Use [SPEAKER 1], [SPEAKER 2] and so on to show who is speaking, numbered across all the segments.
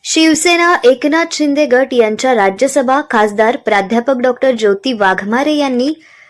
[SPEAKER 1] शिवसेना एकनाथ शिंदे गट यांच्या राज्यसभा खासदार प्राध्यापक डॉक्टर ज्योती वाघमारे यांनी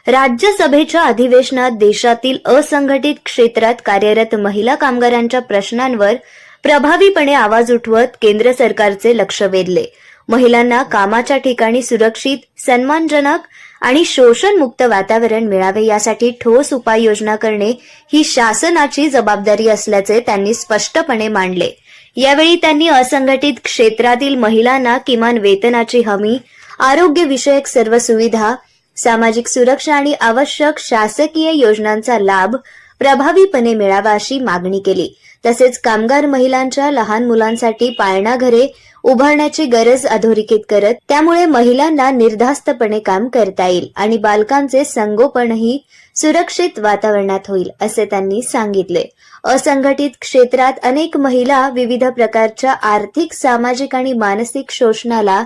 [SPEAKER 1] राज्यसभेच्या अधिवेशनात देशातील असंघटित क्षेत्रात कार्यरत महिला कामगारांच्या प्रश्नांवर प्रभावीपणे आवाज उठवत केंद्र सरकारचे लक्ष वेधले। महिलांना कामाच्या ठिकाणी सुरक्षित, सन्मानजनक आणि शोषणमुक्त वातावरण मिळावे यासाठी ठोस उपाययोजना करणे ही शासनाची जबाबदारी असल्याचे त्यांनी स्पष्टपणे मांडले। यावेळी त्यांनी असंघटित क्षेत्रातील महिलांना किमान वेतनाची हमी, आरोग्यविषयक सर्व सुविधा, सामाजिक सुरक्षा आणि आवश्यक शासकीय योजनांचा लाभ प्रभावीपणे मिळावा अशी मागणी केली। तसेच कामगार महिलांच्या लहान मुलांसाठी पाळणा घरे उभारण्याची गरज अधोरेखित करत त्यामुळे महिलांना निर्धास्तपणे काम करता येईल आणि बालकांचे संगोपनही सुरक्षित वातावरणात होईल असे त्यांनी सांगितले। असंघटित क्षेत्रात अनेक महिला विविध प्रकारच्या आर्थिक, सामाजिक आणि मानसिक शोषणाला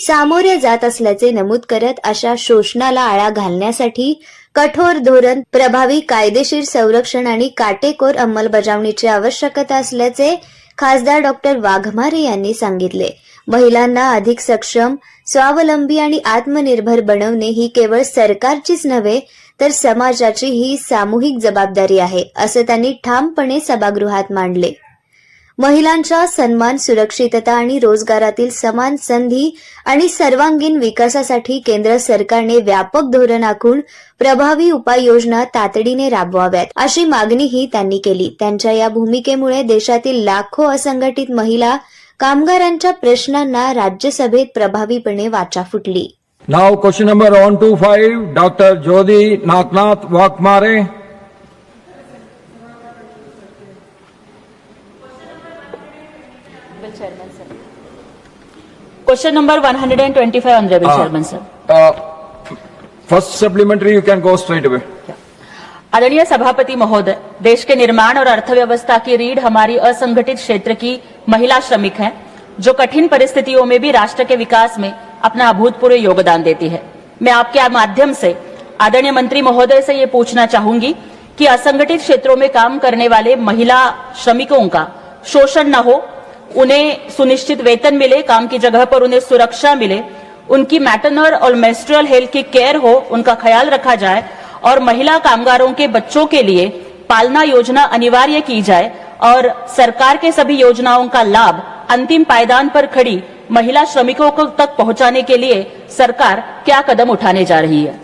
[SPEAKER 1] सामोरे जात असल्याचे नमूद करत अशा शोषणाला आळा घालण्यासाठी कठोर धोरण, प्रभावी कायदेशीर संरक्षण आणि काटेकोर अंमलबजावणीची आवश्यकता असल्याचे खासदार डॉक्टर वाघमारे यांनी सांगितले। महिलांना अधिक सक्षम, स्वावलंबी आणि आत्मनिर्भर बनवणे ही केवळ सरकारचीच नव्हे तर समाजाची ही सामूहिक जबाबदारी आहे असे त्यांनी ठामपणे सभागृहात मांडले। महिलांच्या सन्मान, सुरक्षितता आणि रोजगारातील समान संधी आणि सर्वांगीण विकासासाठी केंद्र सरकारने व्यापक धोरण आखून प्रभावी उपाययोजना तातडीने राबवाव्यात अशी मागणीही त्यांनी केली। त्यांच्या या भूमिकेमुळे देशातील लाखो असंघटित महिला कामगारांच्या प्रश्नांना राज्यसभेत प्रभावीपणे वाचा फुटली।
[SPEAKER 2] Now question number 125, Dr. Jyoti Nathnath Vakmare.
[SPEAKER 3] Chairman, sir. Question number 125, Honorable Chairman, sir.
[SPEAKER 2] First supplementary, you can go straight away.
[SPEAKER 3] आदरणीय सभापति महोदय, देश के निर्माण और अर्थव्यवस्था की रीढ़ हमारी असंगठित क्षेत्र की महिला श्रमिक हैं, जो कठिन परिस्थितियों में भी राष्ट्र के विकास में अपना अभूतपूर्व योगदान देती है। मैं आपके माध्यम से आदरणीय मंत्री महोदय से ये पूछना चाहूंगी कि असंगठित क्षेत्रों में काम करने वाले महिला श्रमिकों का शोषण न हो, उन्हें सुनिश्चित वेतन मिले, काम की जगह पर उन्हें सुरक्षा मिले, उनकी मैटरनल और मेंस्ट्रुअल हेल्थ की केयर हो, उनका ख्याल रखा जाए और महिला कामगारों के बच्चों के लिए पालना योजना अनिवार्य की जाए और सरकार के सभी योजनाओं का लाभ अंतिम पायदान पर खड़ी महिला श्रमिकों तक पहुंचाने के लिए सरकार क्या कदम उठाने जा रही है।